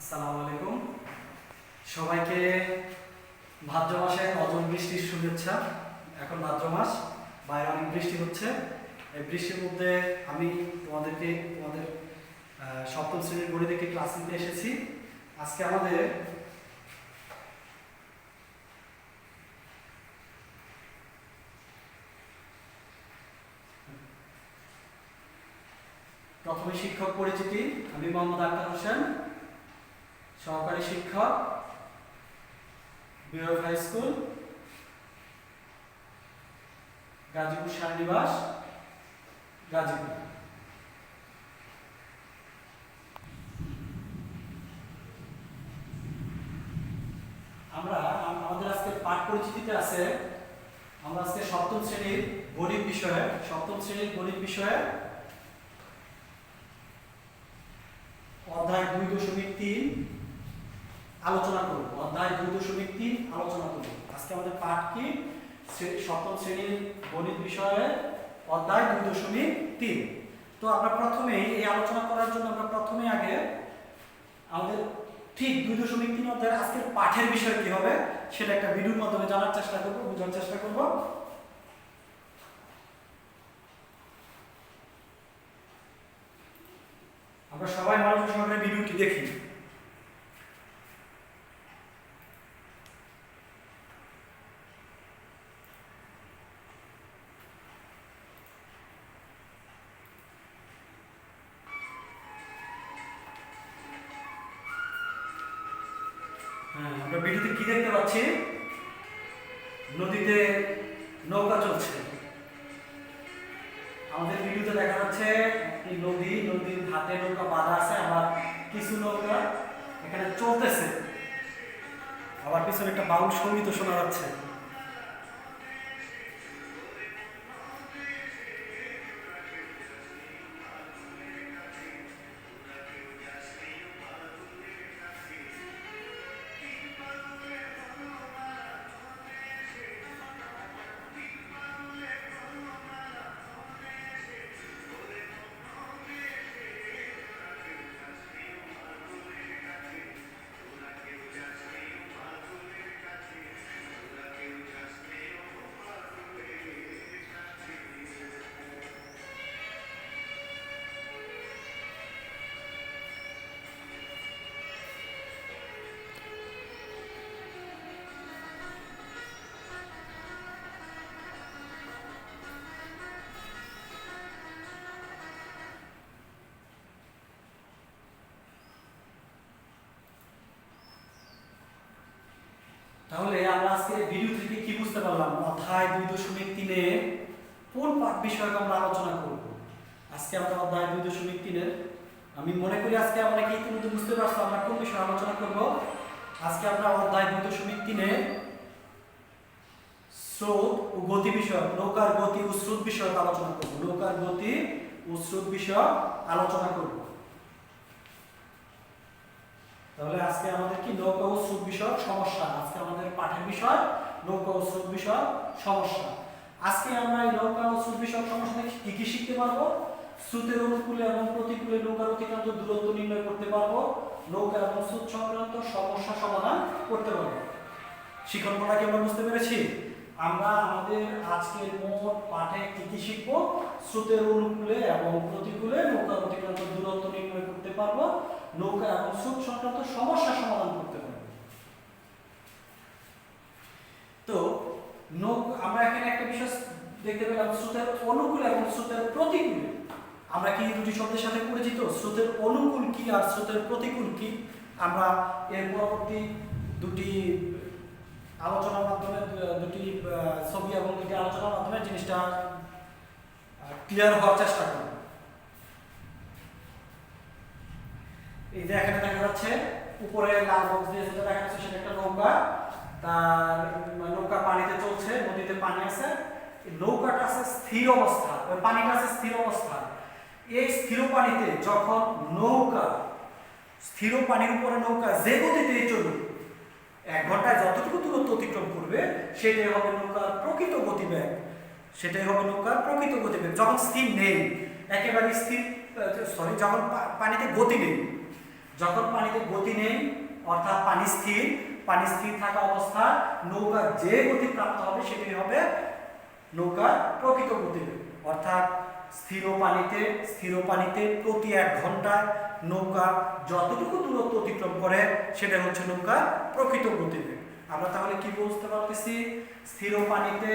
আসসালামু আলাইকুম সবাইকে ভাদ্র মাসে অজর বৃষ্টির শুভেচ্ছা। এখন ভাদ্র মাস, বাইরে অনেক বৃষ্টি হচ্ছে। এই বৃষ্টির মধ্যে আমি তোমাদের সপ্তম শ্রেণীর গণিতে ক্লাস নিতে এসেছি। আজকে আমাদের প্রথমে শিক্ষক পরিচিতি। আমি মোহাম্মদ আক্তার হোসেন, সহকারী শিক্ষক, বিরোধ হাই স্কুল, গাজীপুর শাহনিবাস, গাজীপুর। আমাদের আজকে পাঠ পরিচিতিতে আছে। আমরা আজকে সপ্তম শ্রেণীর গণিত বিষয়ে অধ্যায় 2.3 আলোচনা করব। আজকে আমাদের পাঠ কি? সপ্তম শ্রেণীর গণিত বিষয়ে অধ্যায় 2.3। তো আমরা প্রথমেই এই আলোচনা করার জন্য আগে আমাদের ঠিক 2.3 অধ্যায়ের আজকের পাঠের বিষয় কি হবে সেটা একটা ভিডিওর মাধ্যমে জানার চেষ্টা করব, বোঝার চেষ্টা করব। আমরা সবাই মনোযোগ সহকারে ভিডিওটি দেখি। আমরা ভিডিওতে কি দেখতে পাচ্ছি? নদীতে নৌকা চলছে। আমাদের ভিডিওতে দেখা যাচ্ছে একটি নদীর ঘাটে নৌকা বাঁধা আছে, আবার কিছু নৌকা এখানে চলতেছে, আবার পিছনে একটা বাউল সঙ্গীত শোনা যাচ্ছে। তাহলে আমরা আজকে ভিডিও থেকে কি বুঝতে পারলাম? অধ্যায় 2.3 এর কোন পাঠ বিষয়ক আমরা আলোচনা করব। আজকে আমরা অধ্যায় 2.3 এর, আমি মনে করি আজকে আমরা কি ইতিমধ্যে বুঝতে পারছি আমরা কোন বিষয় আলোচনা করব। আজকে আমরা অধ্যায় 2.3 এর স্রোত ও গতি বিষয়ক, নৌকার গতি ও স্রোত বিষয়ক আলোচনা করব। তাহলে আজকে আমাদের কি নৌকা ও স্রোত বিষয়ক সমস্যা। আজকে আমাদের পাঠের বিষয় নৌকা ও স্রোত বিষয়ক সমস্যা। আজকে আমরা এই নৌকা ও স্রোত বিষয়ক সমস্যা থেকে কি কি শিখতে পারবো? স্রোতের অনুকূলে এবং প্রতিকূলে নৌকার অতিক্রান্ত দূরত্ব নির্ণয় করতে পারবো, নৌকা এবং স্রোত সংক্রান্ত সমস্যা সমাধান করতে পারবো। শিক্ষণটা কি আমরা বুঝতে পেরেছি? আমরা আমাদের আজকের মোট পাঠে কি কি শিখবো? স্রোতের অনুকূলে এবং প্রতিকূলে নৌকার অতিক্রান্ত দূরত্ব নির্ণয় করতে পারবো, নৌকা এবং স্রোত সংক্রান্ত সমস্যা সমাধান করতে পারবো। তো আমরা এখানে একটা বিষয় দেখতে পেলাম, স্রোতের অনুকূলে এবং স্রোতের প্রতিকূলে। আমরা কি দুটি শব্দের সাথে পরিচিত? স্রোতের অনুকূল কি আর স্রোতের প্রতিকূল কি? আমরা এর পরবর্তী দুটি আলোচনার মাধ্যমে, দুটি ছবি এবং দুটি আলোচনার মাধ্যমে জিনিসটা ক্লিয়ার হওয়ার চেষ্টা করব। এই যে এখানে দেখা যাচ্ছে উপরে লাল বক্স দিয়ে যেটা দেখা যাচ্ছে সেটা একটা নৌকা। তার নৌকা পানিতে চলছে, নদীতে পানি আছে, নৌকাটা আছে স্থির অবস্থা, ওই পানিটা আছে স্থির অবস্থা। এই স্থির পানিতে যখন স্থির পানির উপরে নৌকা যে গতিতে চলবে, 1 ঘন্টায় যতটুকু দূরত্ব অতিক্রম করবে সেটাই হবে নৌকার প্রকৃত গতিবেগ। যখন স্থির নেই, একেবারে স্থির, যখন পানিতে গতি নেই, যখন পানিতে গতি নেই অর্থাৎ পানি স্থির থাকা অবস্থায় নৌকা যে গতি প্রাপ্ত হবে সেটাই হবে নৌকার প্রকৃত গতিবেগ। অর্থাৎ স্থির পানিতে প্রতি 1 ঘন্টায় নৌকা যতটুকু দূরত্ব অতিক্রম করে সেটা হচ্ছে নৌকার প্রকৃত গতিবেগ। আমরা তাহলে কি বুঝতে পারতেছি? স্থির পানিতে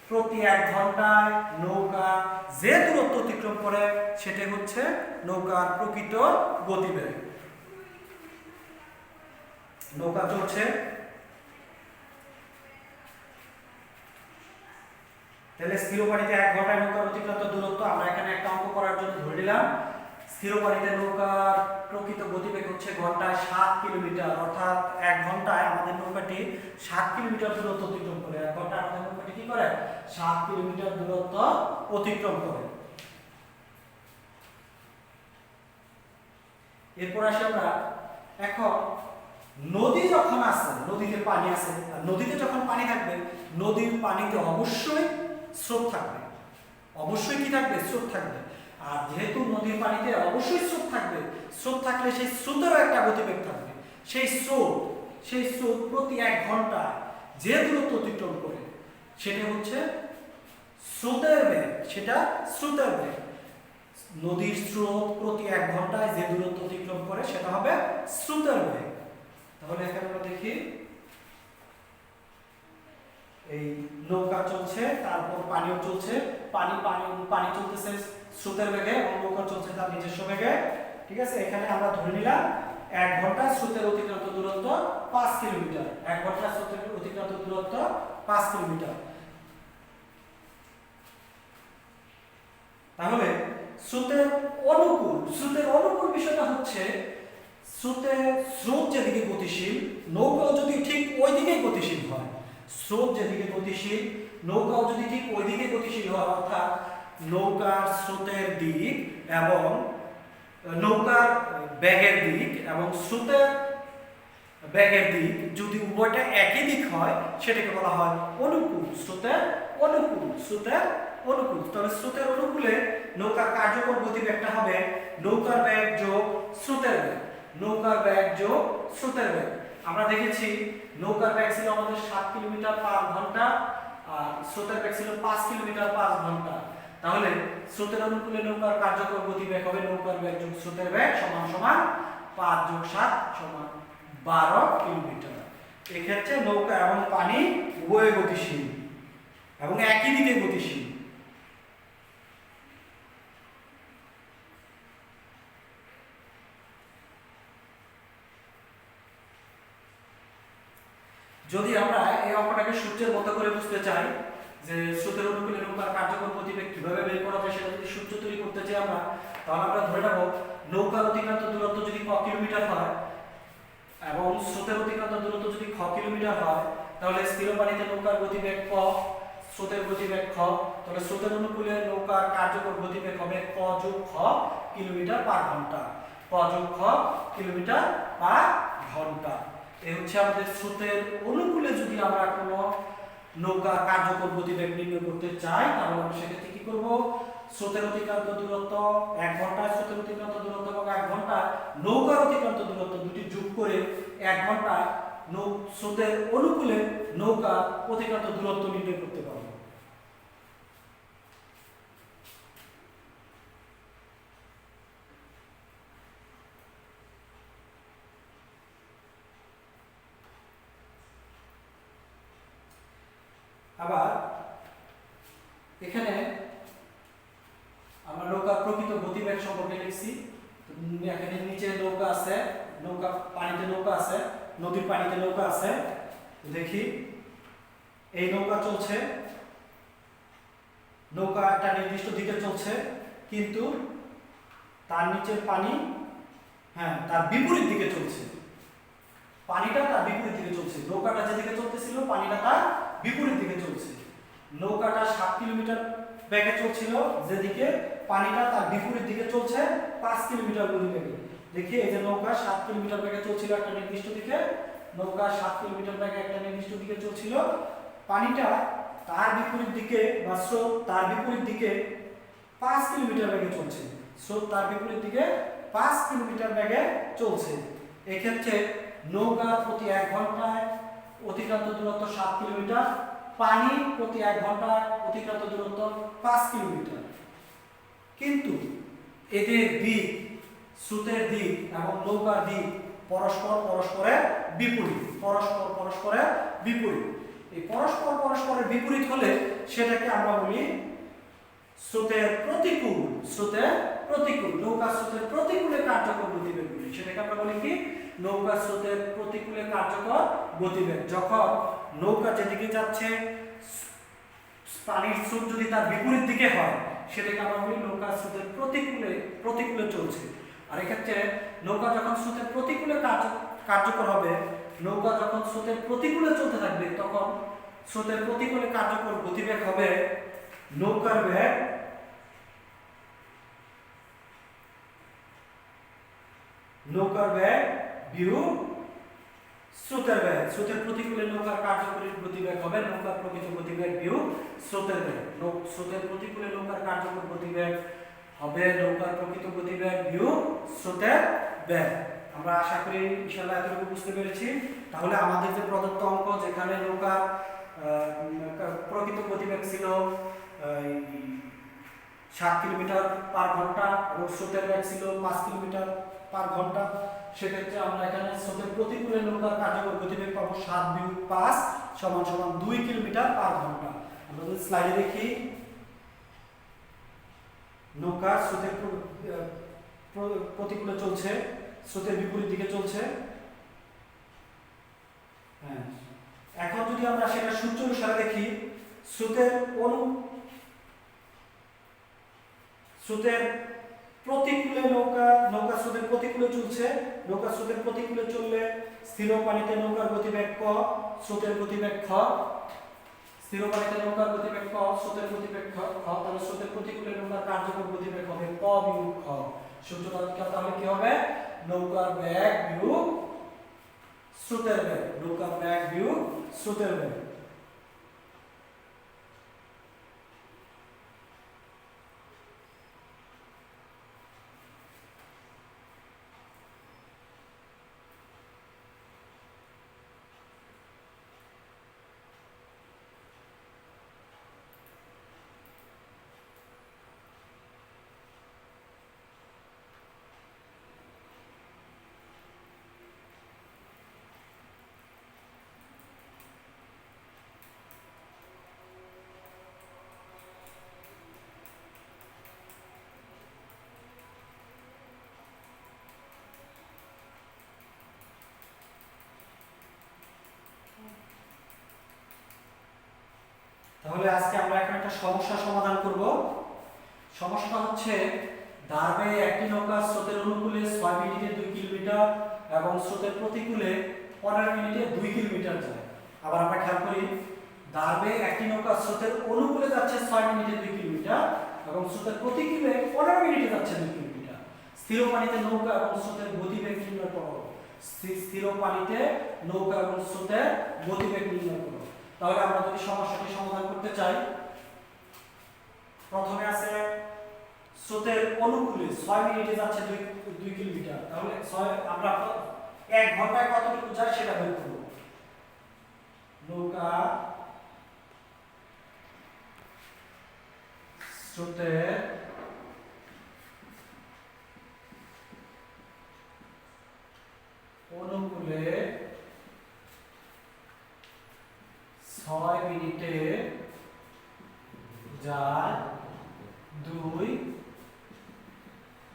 প্রতি 1 ঘন্টায় নৌকা যে দূরত্ব অতিক্রম করে সেটাই হচ্ছে নৌকার প্রকৃত গতিবেগ। নৌকা চলছে, তাহলে স্থির পানিতে 1 ঘন্টায় নৌকার অতিক্রান্ত দূরত্ব আমরা এখানে একটা অঙ্ক করার জন্য ধরে নিলাম। স্থির পানিতে নৌকার প্রকৃত গতিবেগ হচ্ছে ঘন্টায় 7 কিলোমিটার, অর্থাৎ 1 ঘন্টায় আমাদের নৌকাটি 7 কিলোমিটার দূরত্ব অতিক্রম করে। 1 ঘন্টায় আমাদের নৌকাটি কি করে? 7 কিলোমিটার দূরত্ব অতিক্রম করে। এরপর আসি আমরা এখন নদী যখন আছে, নদীতে পানি আছে, আর নদীতে যখন পানি থাকবে নদীর পানিতে অবশ্যই স্রোত থাকবে। অবশ্যই কি থাকবে? স্রোত থাকবে। আর যেহেতু নদীর পানিতে অবশ্যই স্রোত থাকবে, স্রোত থাকলে সেই স্রোতেরও একটা গতিবেগ থাকবে। সেই স্রোত প্রতি 1 ঘন্টা যে দূরত্ব অতিক্রম করে সেটা হচ্ছে স্রোতের বেগ, সেটা স্রোতের বেগ। নদীর স্রোত প্রতি 1 ঘন্টায় যে দূরত্ব অতিক্রম করে সেটা হবে স্রোতের বেগ। তাহলে এখানে আমরা দেখি এই নৌকা চলছে, তারপর পানিও চলছে, পানি চলতেছে স্রোতের বেগে এবং নৌকা চলছে তার নিজস্ব বেগে। ঠিক আছে, এখানে আমরা ধরে নিলাম 1 ঘন্টা স্রোতের অতিক্রান্ত দূরত্ব 5 কিলোমিটার। 1 ঘন্টা স্রোতের অতিক্রান্ত দূরত্ব 5 কিলোমিটার। তাহলে স্রোতের অনুকূল বিষয়টা হচ্ছে স্রোত যেদিকে গতিশীল নৌকাও যদি ঠিক ওই দিকেই গতিশীল হয়। স্রোত যেদিকে গতিশীল নৌকাও যদি ঠিক ওই দিকে গতিশীল হয়, অর্থাৎ নৌকার স্রোতের দিক এবং নৌকার বেগের দিক এবং স্রোতের বেগের দিক যদি উভয়টা একই দিক হয় সেটাকে বলা হয় অনুকূল। স্রোতের অনুকূল। তবে স্রোতের অনুকূলে নৌকার কার্যকর গতিবেগটা হবে নৌকার বেগ যোগ স্রোতের বেগ। আমরা দেখেছি নৌকার বেগ ছিল আমাদের 7 কিলোমিটার পার ঘন্টা আর স্রোতের বেগ ছিল 5 কিলোমিটার পার ঘন্টা। তাহলে স্রোতের অনুকূলে নৌকার কার্যকর গতিবেগ হবে নৌকার বেগ যোগ স্রোতের বেগ সমান সমান 5 যোগ 7 সমান 12 কিলোমিটার। এক্ষেত্রে নৌকা এবং পানি উভয় গতিশীল এবং একই দিকে গতিশীল। যদি আমরা এই অঙ্কটাকে সূত্রের মতো করে বুঝতে চাই যে স্রোতের অনুকূলে নৌকার কার্যকর গতিবেগ কিভাবে বের করা যায় সেটা যদি সূত্র তৈরি করতে চাই আমরা, তাহলে আমরা ধরে নেব নৌকার অতিক্রান্ত দূরত্ব যদি ক কিলোমিটার হয় এবং স্রোতের অতিক্রান্ত দূরত্ব যদি খ কিলোমিটার হয়, তাহলে স্থির পানিতে নৌকার গতিবেগ ক, স্রোতের গতিবেগ খ। তাহলে স্রোতের অনুকূলে নৌকার কার্যকর গতিবেগ হবে ক যোগ খ কিলোমিটার পার ঘন্টা। এই হচ্ছে আমাদের স্রোতের অনুকূলে যদি আমরা কোনো নৌকা কার্যকর গতিবেগ নির্ণয় করতে চাই তাহলে আমরা সেক্ষেত্রে কি করব? স্রোতের অতিক্রান্ত দূরত্ব 1 ঘন্টায় স্রোতের অতিক্রান্ত দূরত্ব এবং 1 ঘন্টা নৌকার অতিক্রান্ত দূরত্ব দুটি যোগ করে 1 ঘন্টায় স্রোতের অনুকূলে নৌকা অতিক্রান্ত দূরত্ব নির্ণয় করতে পারব। আবার এখানে আমরা নৌকার প্রকৃত গতিবেগ সম্পর্কে লিখছি। এখানে নিচে নৌকা আছে, পানিতে নৌকা আছে, নদীর পানিতে নৌকা আছে। দেখি এই নৌকা চলছে, নৌকা একটা নির্দিষ্ট দিকে চলছে কিন্তু তার নিচের পানি তার বিপরীত দিকে চলছে। পানিটা তার বিপরীত দিকে চলছে। নৌকাটা যেদিকে চলতেছিল পানিটা তার বিপরীত দিকে চলছে। নৌকাটা 7 কিলোমিটার বেগে চলছিল যেদিকে, পানিটা তার বিপরীত দিকে চলছে 5 কিলোমিটার বেগে। দেখি এই যে নৌকা 7 কিলোমিটার বেগে চলছিল একটা নির্দিষ্ট দিকে, নৌকা 7 কিলোমিটার বেগে একটা নির্দিষ্ট দিকে চলছিল, পানিটা তার বিপরীত দিকে বা স্রোত তার বিপরীত দিকে 5 কিলোমিটার বেগে চলছে। স্রোত তার বিপরীত দিকে 5 কিলোমিটার বেগে চলছে। এক্ষেত্রে নৌকা প্রতি 1 ঘন্টায় অতিক্রান্ত দূরত্ব 7 কিলোমিটার, পানি প্রতি 1 ঘন্টায় অতিক্রান্ত দূরত্ব 5 কিলোমিটার। কিন্তু এদের দিক, স্রোতের দিক এবং নৌকার দিক পরস্পরের বিপরীত, পরস্পরের বিপরীত। এই পরস্পরের বিপরীত হলে সেটাকে আমরা বলি স্রোতের প্রতিকূল। নৌকা স্রোতের প্রতিকূলে কার্যকর গতিবেগ বলি, সেটাকে আমরা বলি কি? নৌকা স্রোতের প্রতিকূলে কার্যকর গতিবেগ। যখন নৌকা যেদিকে যাচ্ছে পানির স্রোত যদি তার বিপরীত দিকে হয়, সেটাকে আমরা বলি নৌকা স্রোতের প্রতিকূলে চলছে। আর এক্ষেত্রে নৌকা যখন স্রোতের প্রতিকূলে কার্যকর হবে, নৌকা যখন স্রোতের প্রতিকূলে চলতে থাকবে, তখন স্রোতের প্রতিকূলে কার্যকর গতিবেগ হবে নৌকার বেগ বিয়োগ স্রোতের বেগ। স্রোতের প্রতিকূলে নৌকার কার্যকরী গতিবেগ হবে নৌকার প্রকৃত গতিবেগ বিয়োগ স্রোতের বেগ। স্রোতের প্রতিকূলে নৌকার কার্যকর গতিবেগ হবে নৌকার প্রকৃত গতিবেগ বিয়োগ স্রোতের বেগ। আমরা আশা করি ইনশাআল্লাহ এতটুকু বুঝতে পেরেছি। তাহলে আমাদের যে প্রদত্ত অঙ্ক, যেখানে নৌকার প্রকৃত গতিবেগ ছিল 7 কিলোমিটার পার ঘন্টা এবং স্রোতের বেগ ছিল 5 কিলোমিটার পার ঘন্টা, সেক্ষেত্রে আমরা এখানে স্রোতের প্রতিকূলে নৌকার কার্যকর গতিবেগ পাবো 7 বিয়োগ 5 সমান 2 কিলোমিটার পার ঘন্টা। আমরা যদি স্লাইডে দেখি, নৌকা স্রোতের প্রতিকূলে চলছে, স্রোতের বিপরীত দিকে চলছে। হ্যাঁ, এখন যদি আমরা সেটা সূত্র অনুসারে দেখি, স্রোতের প্রতিকূলে নৌকা স্রোতের প্রতিকূলে চলছে। নৌকা স্রোতের প্রতিকূলে চললে স্থির পানিতে নৌকার গতিবেগ ক, স্রোতের গতিবেগ খ। স্থির পানিতে নৌকার গতিবেগ ক, স্রোতের গতিবেগ খ। তাহলে স্রোতের প্রতিকূলে নৌকার কার্যকর গতিবেগ হবে ক বিয়োগ খ। সূত্রটা তাহলে কি হবে? নৌকার বেগ বিয়োগ স্রোতের বেগ। নৌকার বেগ বিয়োগ স্রোতের বেগ। তাহলে আজকে আমরা এখন একটা সমস্যার সমাধান করব। সমস্যাটা হচ্ছে, দাঁড়বে একটি নৌকা স্রোতের অনুকূলে 6 মিনিটে 2 কিলোমিটার এবং স্রোতের প্রতিকূলে 15 মিনিটে 2 কিলোমিটার যায়। আবার আমরা খেয়াল করি, দাঁড়বে একটি নৌকা স্রোতের অনুকূলে যাচ্ছে 6 মিনিটে 2 কিলোমিটার এবং স্রোতের প্রতিকূলে 15 মিনিটে যাচ্ছে 2 কিলোমিটার। স্থির পানিতে নৌকা এবং স্রোতের গতিবেগ নির্ণয় করো। স্থির পানিতে নৌকা এবং স্রোতের গতিবেগ নির্ণয় করো। তাহলে আমরা যদি সমস্যাটি সমাধান করতে চাই, প্রথমে আছে স্রোতের অনুকূলে 6 মিনিটে যাচ্ছে 2 কিলোমিটার। তাহলে আমরা 1 ঘন্টায় কতটুকু যায় সেটা বের করব। নৌকা স্রোতের অনুকূলে 6 মিনিটে যায় 2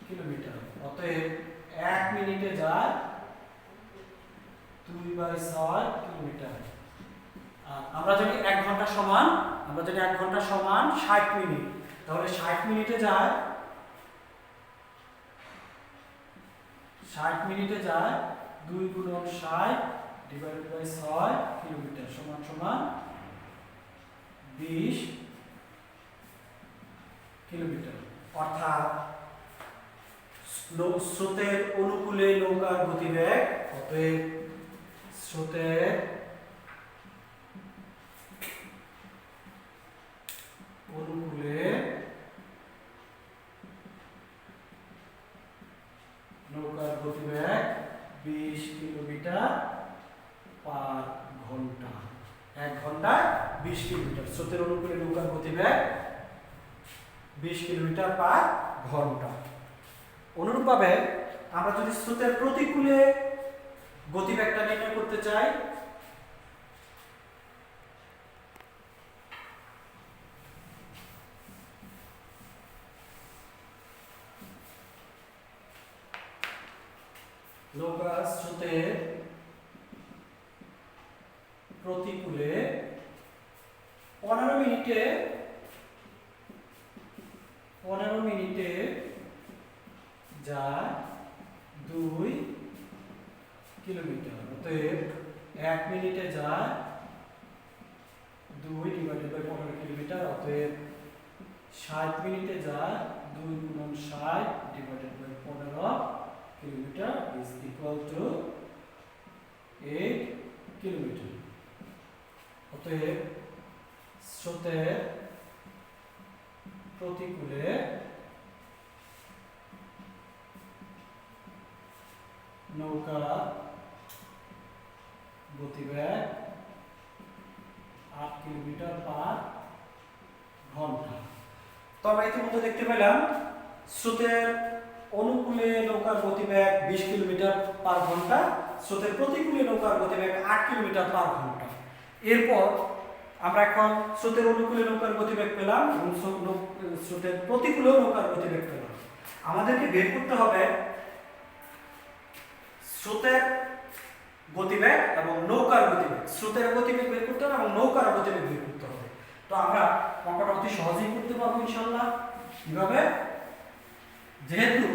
কিলোমিটার। অতএব 1 মিনিটে যায় 2/6 কিলোমিটার। আমরা যদি 1 ঘন্টা সমান 60 মিনিট, তাহলে 60 মিনিটে যায় 2 গুণন 60 ডিভাইডেড বাই 6 কিলোমিটার সমান 20 কিলোমিটার। অর্থাৎ স্রোতের অনুকূলে নৌকার গতিবেগ, অতএব স্রোতের অনুকূলে গতিবেগ 20 কিলোমিটার পার ঘন্টা। 1 ঘন্টায় 20 কিলোমিটার। স্রোতের অনুকূলে নৌকার গতিবেগ 20 কিলোমিটার পার ঘন্টা। অনুরূপভাবে আমরা যদি স্রোতের প্রতিকূলে গতিবেগটা নির্ণয় করতে চাই, নৌকার স্রোতের প্রতিকূলে 15 মিনিটে যায় 2 কিলোমিটার। অতএব 1 মিনিটে যায় 2 ডিভাইডেড বাই 15 কিলোমিটার। অতএব 60 মিনিটে যায় 2 গুণন 60 divided by 15 kilometre is equal to 8 kilometre. অতএব স্রোতের প্রতিকূলে নৌকা গতিবেগ 8 কিলোমিটার পার ঘন্টা। তো আমরা ইতিমধ্যে দেখতে পেলাম স্রোতের অনুকূলে নৌকার গতিবেগ 20 কিলোমিটার পার ঘন্টা, স্রোতের প্রতিকূলে নৌকার গতিবেগ 8 কিলোমিটার পার ঘন্টা। এরপর আমরা এখন স্রোতের অনুকূলে নৌকার গতিবেগ পেলাম এবং স্রোতের প্রতিকূলে নৌকার গতিবেগ পেলাম। আমাদেরকে বের করতে হবে স্রোতের গতিবেগ এবং নৌকার গতিবেগ। স্রোতের গতিবেগ বের করতে হবে এবং নৌকার গতিবেগ বের করতে হবে। তো আমরা অঙ্কটা অতি সহজেই করতে পারবো ইনশাআল্লাহ। কিভাবে? যেহেতু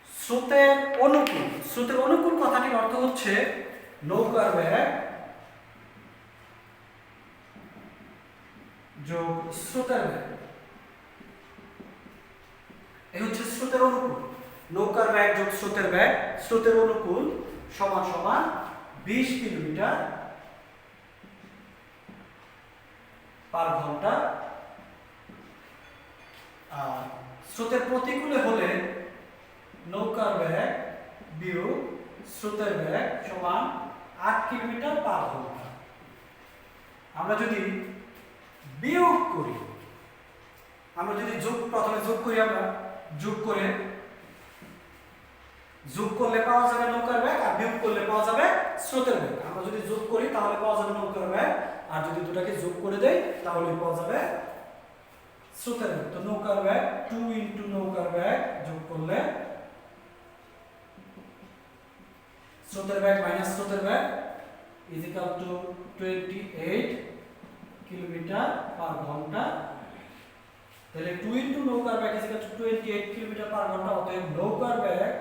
স্রোতের অনুকূল কথাটির অর্থ হচ্ছে নৌকার বেগ যোগ স্রোতের বেগ। এই হচ্ছে স্রোতের অনুকূল। নৌকার বেগ যোগ স্রোতের বেগ, স্রোতের অনুকূল সমান সমান 20 কিলোমিটার পার ঘন্টা। আর স্রোতের প্রতিকূলে হলে নৌকার বেগ বিয়োগ স্রোতের বেগ সমান 8 কিলোমিটার পার ঘন্টা। আমরা যদি বিয়োগ করি, আমরা যদি প্রথমে যোগ করি, আমরা যোগ করলে পাওয়া যাবে নৌকার বেগ, আর বিয়োগ করলে পাওয়া যাবে স্রোতের বেগ। আমরা যদি যোগ করি তাহলে পাওয়া যাবে নৌকার বেগ, আর যদি দুটাকে যোগ করে দেই তাহলে পাওয়া যাবে স্রোতের বেগ। তো নৌকার বেগ 2 ইনটু নৌকার বেগ যোগ করলে স্রোতের বেগ মাইনাস স্রোতের বেগ is equal to 28 kilometre per ঘন্টা। তাহলে 2 ইনটু নৌকার বেগ is equal to 28 kilometre per ঘন্টা। অতএব নৌকার বেগ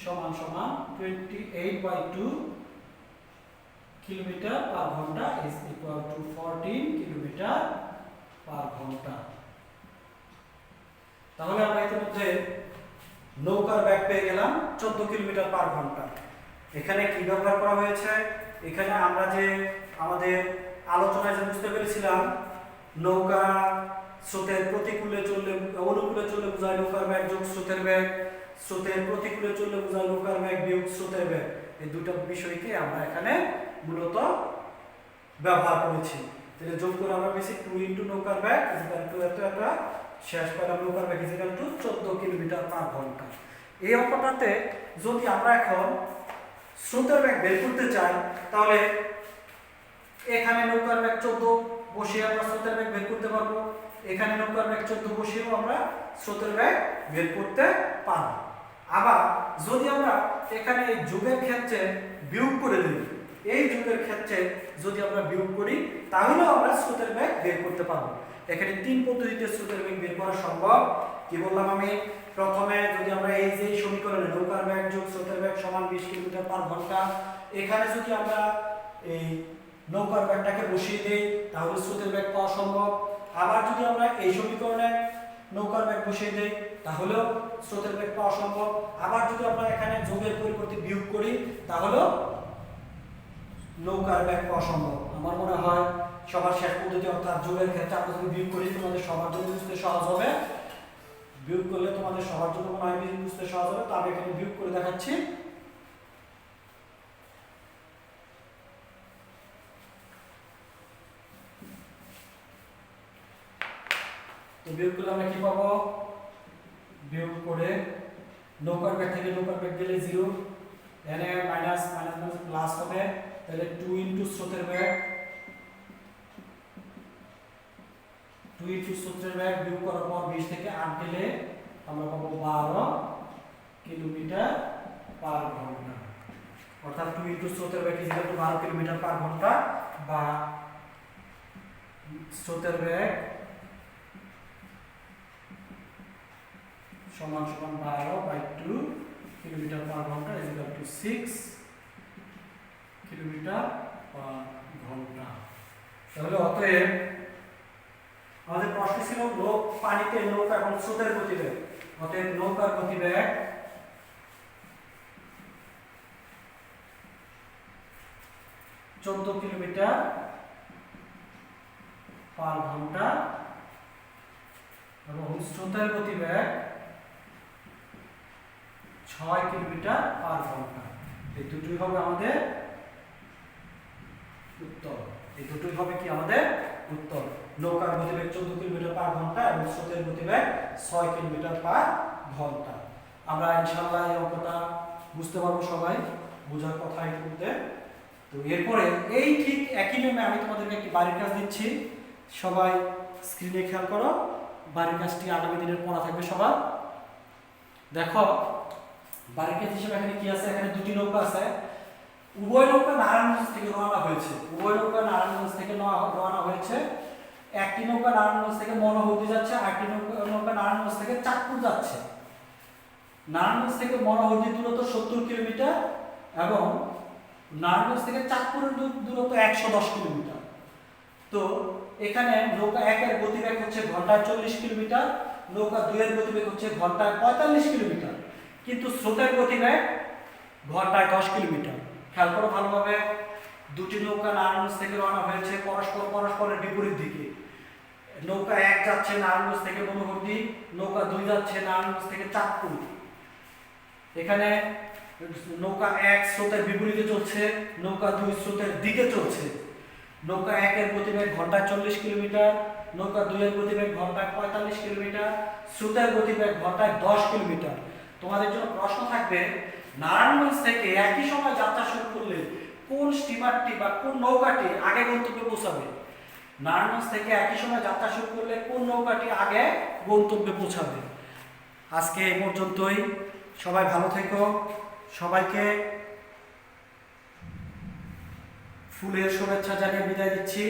সমান সমান 28/2 কিলোমিটার পার ঘন্টা is equal to 14 kilometre per ঘন্টা। তাহলে আমরা ইতিমধ্যে নৌকার বেগ পেয়ে গেলাম 14 কিলোমিটার পার ঘন্টা। এখানে কি ব্যবহার করা হয়েছে? এখানে আমরা যে আমাদের আলোচনায় যে বুঝতে পেরেছিলাম নৌকা স্রোতের প্রতিকূলে চললে অনুকূলে চললে বোঝায় নৌকার বেগ যোগ স্রোতের বেগ, স্রোতের প্রতিকূলে চললে বোঝায় নৌকার বেগ বিয়োগ স্রোতের বেগ। এই দুটো বিষয়কে আমরা এখানে মূলত ব্যবহার করেছি। তাহলে যোগ করে আমরা পেয়েছি 2 ইনটু নৌকার বেগ ইজ ইকুয়াল টু এতটা, শেষ পেলাম নৌকার বেগ is equal to 14 kilometre per ঘন্টা। এই অঙ্কটাতে যদি আমরা এখন স্রোতের বেগ বের করতে চাই তাহলে এখানে নৌকার বেগ 14 বসিয়ে আমরা স্রোতের বেগ বের করতে পারবো, এখানে নৌকার বেগ 14 বসিয়েও আমরা স্রোতের বেগ বের করতে পারবো। আবার যদি আমরা এখানে এই যোগের ক্ষেত্রে বিয়োগ করে দিই, এই যোগের ক্ষেত্রে যদি আমরা বিয়োগ করি তাহলেও আমরা স্রোতের বেগ বের করতে পারবো। এখানে 3 পদ্ধতিতে স্রোতের বেগ বের করা সম্ভব। কি বললাম আমি? প্রথমে যদি আমরা এই যে সমীকরণে নৌকার বেগ যোগ স্রোতের বেগ সমান 20 কিলোমিটার পার ঘন্টা, এখানে যদি আমরা এই নৌকার বেগটাকে বসিয়ে দেই তাহলে স্রোতের বেগ পাওয়া সম্ভব। আবার যদি আমরা এই সমীকরণে নৌকার বেগ বসিয়ে দেই তাহলেও স্রোতের বেগ পাওয়া সম্ভব। আবার যদি আমরা এখানে যোগের পরিবর্তে বিয়োগ করি তাহলেও নৌকার বেগ পাওয়া সম্ভব। আমার মনে হয় সবার শেষ পদ্ধতি অর্থাৎ যোগের ক্ষেত্রে আমরা যদি বিয়োগ করি তোমাদের সবার জন্য বুঝতে সহজ হবে। বিয়োগ করলে তোমাদের সবার জন্য মনে হয় বুঝতে সহজ হবে। তো আমি এখানে বিয়োগ করে দেখাচ্ছি। তো বিয়োগ করলে আমরা কি পাবো? বিয়োগ করে নৌকার ব্যাগ থেকে নৌকার ব্যাগ গেলে 0, এখানে মাইনাস মাইনাস মাইনাস প্লাস হবে, তাহলে 2 ইনটু স্রোতের ব্যাগ, 2 ইনটু স্রোতের ব্যাগ বিয়োগ করার পর 20 থেকে 8 গেলে আমরা পাবো 12 কিলোমিটার পার ঘন্টা। অর্থাৎ 2 ইনটু স্রোতের bag is equal two 12 kilometre per ঘন্টা, বা স্রোতের ব্যাগ সমান সমান 12/2 কিলোমিটার পার ঘন্টা is equal two 6 kilometre per ঘন্টা। তাহলে অতএব আমাদের প্রশ্ন ছিল পানিতে নৌকা এবং স্রোতের গতিবেগ। অতএব নৌকার গতিবেগ চোদ্দ কিলোমিটার পার ঘন্টা এবং স্রোতের গতিবেগ 6 কিলোমিটার পার ঘন্টা। এই দুটোই হবে আমাদের উত্তর। এই দুটোই হবে কি আমাদের উত্তর। নৌকার গতিবেগ 14 কিলোমিটার পার ঘন্টা এবং স্রোতের গতিবেগ 6 কিলোমিটার পার ঘন্টা। আমরা ইনশাআল্লাহ এই অঙ্কটা বুঝতে পারবো সবাই, বোঝার কথা একটুতে। তো এরপরে এই ঠিক একই নিয়মে আমি তোমাদেরকে একটি বাড়ির কাজ দিচ্ছি, সবাই স্ক্রিনে খেয়াল করো। বাড়ির কাজটি আগামী দিনের পড়া থাকবে সবার। দেখো বাড়ির কাজ হিসেবে এখানে কি আছে? এখানে দুটি নৌকা আছে। উভয় নৌকা নারায়ণগঞ্জ থেকে রওনা হয়েছে। উভয় নৌকা নারায়ণগঞ্জ থেকে রওনা হয়েছে। একটি নৌকা নারায়ণগঞ্জ থেকে মনোহরদী যাচ্ছে, আর একটি নৌকা নারায়ণগঞ্জ থেকে চাঁদপুর যাচ্ছে। নারায়ণগঞ্জ থেকে মনোহরদী দূরত্ব 70 কিলোমিটার এবং নারায়ণগঞ্জ থেকে চাঁদপুরের দূরত্ব 110 কিলোমিটার। তো এখানে নৌকা 1 এর গতিবেগ হচ্ছে ঘন্টায় 40 কিলোমিটার, নৌকা 2 এর গতিবেগ হচ্ছে ঘন্টায় 45 কিলোমিটার, কিন্তু স্রোতের গতিবেগ ঘন্টায় 10 কিলোমিটার। খেয়াল করো ভালোভাবে, দুটি নৌকা নারায়ণগঞ্জ থেকে রওনা হয়েছে পরস্পরের বিপরীত দিকে। নৌকা 1 যাচ্ছে নারায়ণগঞ্জ থেকে মনোহরদী, নৌকা 2 যাচ্ছে নারায়ণগঞ্জ থেকে চাঁদপুর। এখানে নৌকা 1 স্রোতের বিপরীতে চলছে, নৌকা 2 স্রোতের দিকে চলছে। নৌকা 1 এর গতিবেগ ঘন্টায় 40 কিলোমিটার, নৌকা 2 এর গতিবেগ ঘন্টায় 45 কিলোমিটার, স্রোতের গতিবেগ ঘন্টায় 10 কিলোমিটার। তোমাদের জন্য প্রশ্ন থাকবে, নারায়ণগঞ্জ থেকে একই সময় যাত্রা শুরু করলে কোন স্টিমারটি বা কোন নৌকাটি আগে গন্তব্যে পৌঁছাবে? নারায়ণগঞ্জ থেকে একই সময় যাত্রা শুরু করলে কোন নৌকাটি আগে গন্তব্যে পৌঁছাবে? আজকে এই পর্যন্তই। সবাই ভালো থেকো। সবাইকে ফুলের শুভেচ্ছা জানিয়ে বিদায় দিচ্ছি।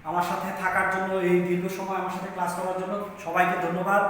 আমার সাথে থাকার জন্য, এই দীর্ঘ সময় আমার সাথে ক্লাস করার জন্য সবাইকে ধন্যবাদ।